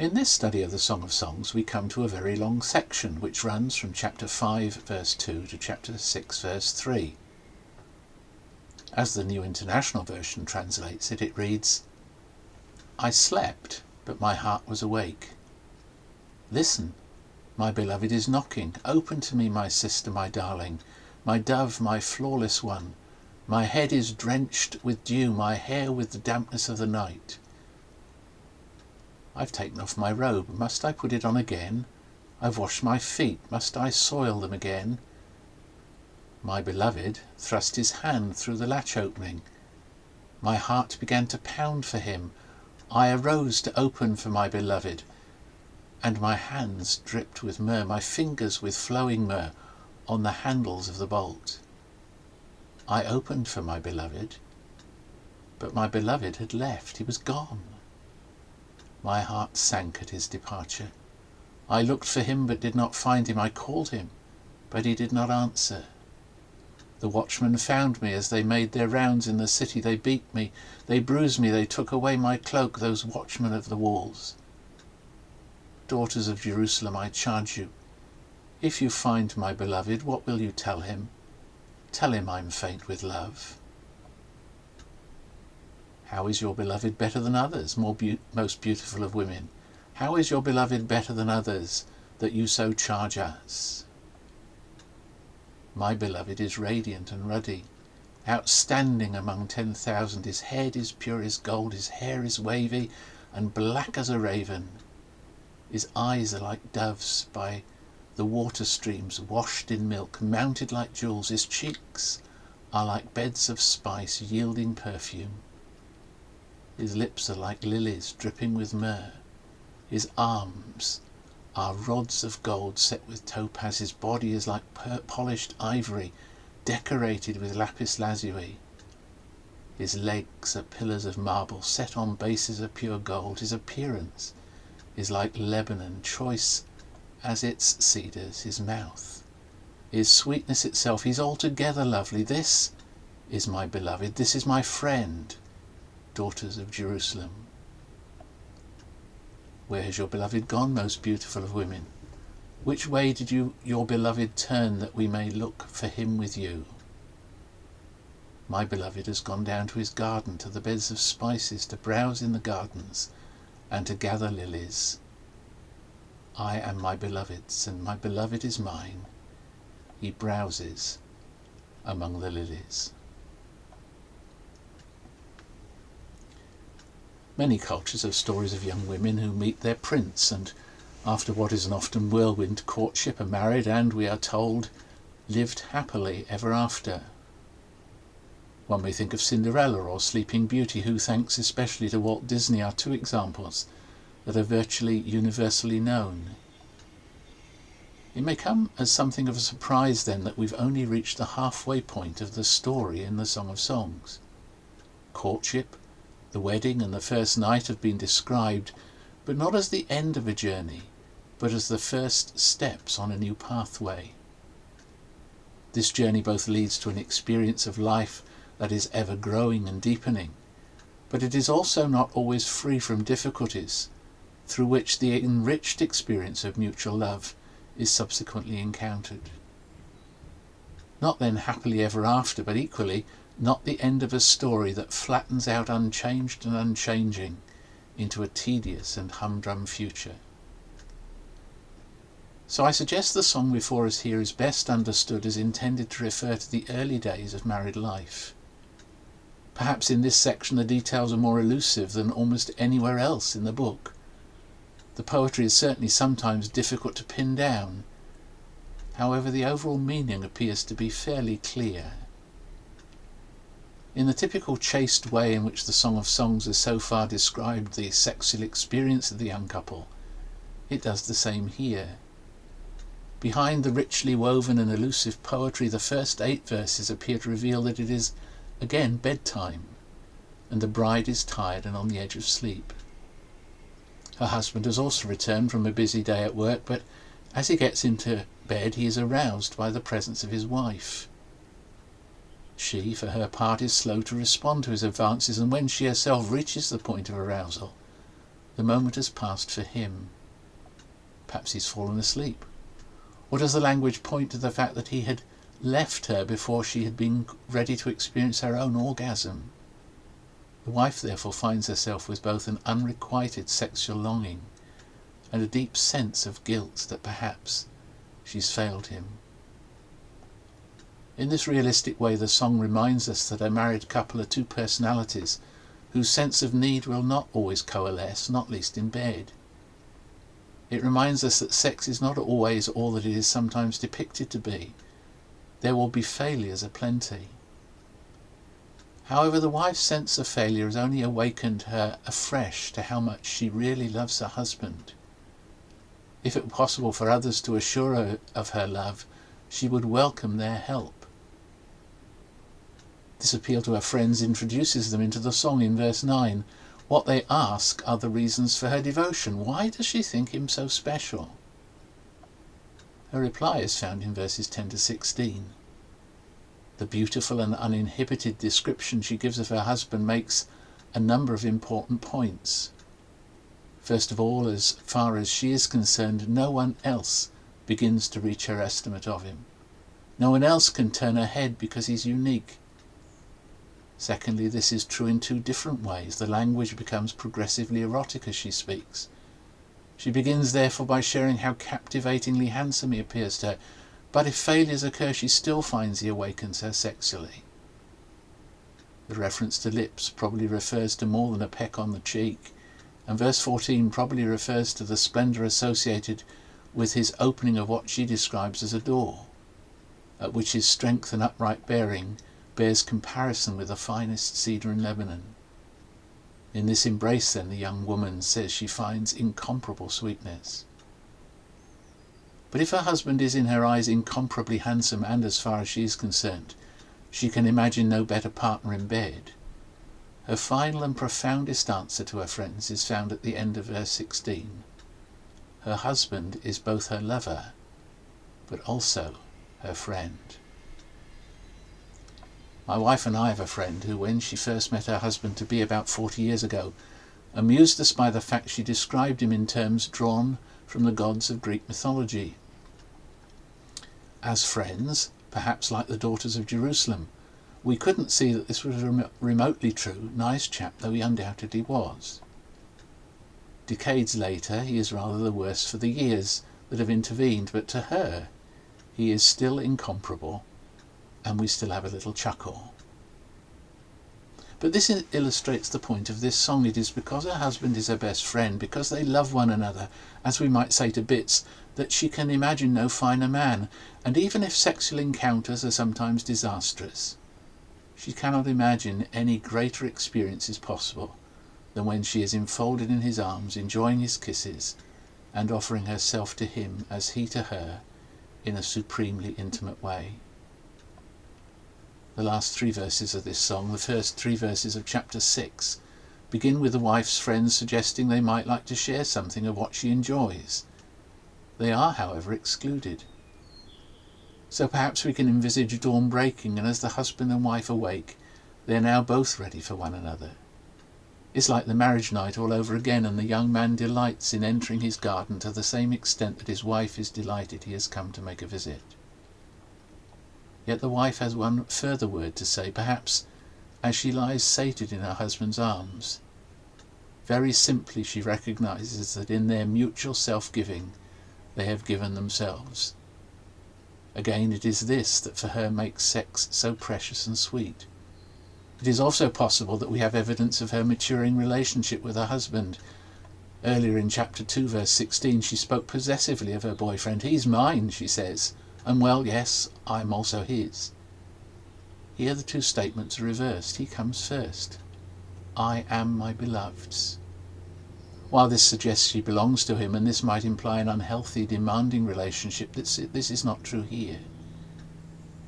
In this study of the Song of Songs we come to a very long section which runs from chapter 5 verse 2 to chapter 6 verse 3. As the New International Version translates it, it reads, "I slept, but my heart was awake. Listen, my beloved is knocking. Open to me, my sister, my darling, my dove, my flawless one. My head is drenched with dew, my hair with the dampness of the night. I've taken off my robe, must I put it on again? I've washed my feet, must I soil them again?" My beloved thrust his hand through the latch opening. My heart began to pound for him. I arose to open for my beloved, and my hands dripped with myrrh, my fingers with flowing myrrh on the handles of the bolt. I opened for my beloved, but my beloved had left. He was gone. My heart sank at his departure. I looked for him but did not find him. I called him, but he did not answer. The watchmen found me as they made their rounds in the city. They beat me, they bruised me, they took away my cloak, those watchmen of the walls. Daughters of Jerusalem, I charge you, if you find my beloved, what will you tell him? Tell him I'm faint with love. How is your beloved better than others, most beautiful of women? How is your beloved better than others, that you so charge us? My beloved is radiant and ruddy, outstanding among 10,000. His head is pure as gold, his hair is wavy and black as a raven. His eyes are like doves by the water streams, washed in milk, mounted like jewels. His cheeks are like beds of spice, yielding perfume. His lips are like lilies, dripping with myrrh. His arms are rods of gold set with topaz. His body is like polished ivory, decorated with lapis lazuli. His legs are pillars of marble, set on bases of pure gold. His appearance is like Lebanon, choice as its cedars. His mouth is sweetness itself. He's altogether lovely. This is my beloved, this is my friend, daughters of Jerusalem. Where has your beloved gone, most beautiful of women? Which way did your beloved turn, that we may look for him with you? My beloved has gone down to his garden, to the beds of spices, to browse in the gardens, and to gather lilies. I am my beloved's, and my beloved is mine. He browses among the lilies. Many cultures have stories of young women who meet their prince, and after what is an often whirlwind courtship are married and, we are told, lived happily ever after. One may think of Cinderella or Sleeping Beauty, who, thanks especially to Walt Disney, are two examples that are virtually universally known. It may come as something of a surprise then that we've only reached the halfway point of the story in the Song of Songs. Courtship, the wedding and the first night have been described, but not as the end of a journey, but as the first steps on a new pathway. This journey both leads to an experience of life that is ever growing and deepening, but it is also not always free from difficulties, through which the enriched experience of mutual love is subsequently encountered. Not then happily ever after, but equally not the end of a story that flattens out unchanged and unchanging into a tedious and humdrum future. So I suggest the song before us here is best understood as intended to refer to the early days of married life. Perhaps in this section the details are more elusive than almost anywhere else in the book. The poetry is certainly sometimes difficult to pin down. However, the overall meaning appears to be fairly clear. In the typical chaste way in which the Song of Songs has so far described the sexual experience of the young couple, it does the same here. Behind the richly woven and elusive poetry, the first 8 verses appear to reveal that it is, again, bedtime, and the bride is tired and on the edge of sleep. Her husband has also returned from a busy day at work, but as he gets into bed he is aroused by the presence of his wife. She, for her part, is slow to respond to his advances, and when she herself reaches the point of arousal, The moment has passed for him. Perhaps he's fallen asleep. Or does the language point to the fact that he had left her before she had been ready to experience her own orgasm? The wife therefore finds herself with both an unrequited sexual longing and a deep sense of guilt that perhaps she's failed him. In this realistic way, the song reminds us that a married couple are two personalities whose sense of need will not always coalesce, not least in bed. It reminds us that sex is not always all that it is sometimes depicted to be. There will be failures aplenty. However, the wife's sense of failure has only awakened her afresh to how much she really loves her husband. If it were possible for others to assure her of her love, she would welcome their help. This appeal to her friends introduces them into the song in verse 9. What they ask are the reasons for her devotion. Why does she think him so special? Her reply is found in verses 10 to 16. The beautiful and uninhibited description she gives of her husband makes a number of important points. First of all, as far as she is concerned, no one else begins to reach her estimate of him. No one else can turn her head because he's unique. Secondly, this is true in two different ways. The language becomes progressively erotic as she speaks. She begins therefore by sharing how captivatingly handsome he appears to her, but if failures occur, she still finds he awakens her sexually. The reference to lips probably refers to more than a peck on the cheek, and verse 14 probably refers to the splendour associated with his opening of what she describes as a door, at which his strength and upright bearing bears comparison with the finest cedar in Lebanon. In this embrace, then, the young woman says she finds incomparable sweetness. But if her husband is in her eyes incomparably handsome, and as far as she is concerned, she can imagine no better partner in bed, her final and profoundest answer to her friends is found at the end of verse 16. Her husband is both her lover, but also her friend. My wife and I have a friend who, when she first met her husband to be about 40 years ago, amused us by the fact she described him in terms drawn from the gods of Greek mythology. As friends, perhaps like the daughters of Jerusalem, we couldn't see that this was remotely true, nice chap though he undoubtedly was. Decades later, he is rather the worse for the years that have intervened, but to her, he is still incomparable, and we still have a little chuckle. But this illustrates the point of this song. It is because her husband is her best friend, because they love one another, as we might say to bits, that she can imagine no finer man, and even if sexual encounters are sometimes disastrous, she cannot imagine any greater experiences possible than when she is enfolded in his arms, enjoying his kisses, and offering herself to him as he to her in a supremely intimate way. The last three verses of this song, the first three verses of chapter 6, begin with the wife's friends suggesting they might like to share something of what she enjoys. They are, however, excluded. So perhaps we can envisage dawn breaking, and as the husband and wife awake, they are now both ready for one another. It's like the marriage night all over again, and the young man delights in entering his garden to the same extent that his wife is delighted he has come to make a visit. Yet the wife has one further word to say, perhaps as she lies sated in her husband's arms. Very simply she recognizes that in their mutual self-giving they have given themselves. Again, it is this that for her makes sex so precious and sweet. It is also possible that we have evidence of her maturing relationship with her husband. Earlier in chapter 2, verse 16, she spoke possessively of her boyfriend. He's mine, she says, and well, yes, I'm also his. Here the two statements are reversed. He comes first. I am my beloved's. While this suggests she belongs to him, and this might imply an unhealthy, demanding relationship, this is not true here.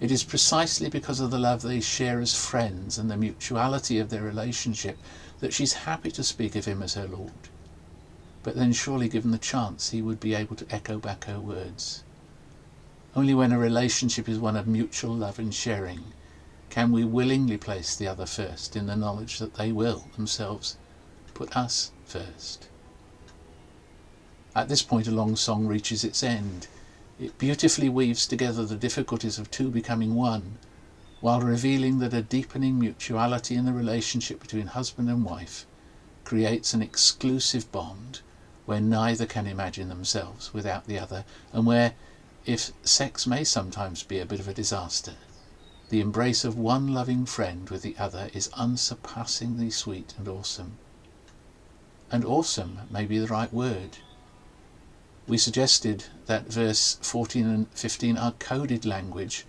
It is precisely because of the love they share as friends and the mutuality of their relationship that she's happy to speak of him as her Lord. But then surely, given the chance, he would be able to echo back her words. Only when a relationship is one of mutual love and sharing can we willingly place the other first, in the knowledge that they will themselves put us first. At this point, a long song reaches its end. It beautifully weaves together the difficulties of two becoming one, while revealing that a deepening mutuality in the relationship between husband and wife creates an exclusive bond where neither can imagine themselves without the other, and where, if sex may sometimes be a bit of a disaster, the embrace of one loving friend with the other is unsurpassingly sweet and awesome. And awesome may be the right word. We suggested that verse 14 and 15 are coded language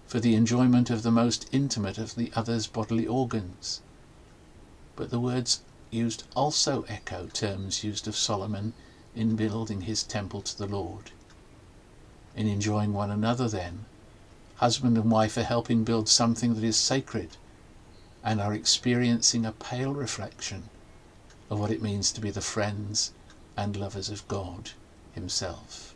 for the enjoyment of the most intimate of the other's bodily organs. But the words used also echo terms used of Solomon in building his temple to the Lord. In enjoying one another, then, husband and wife are helping build something that is sacred and are experiencing a pale reflection of what it means to be the friends and lovers of God himself.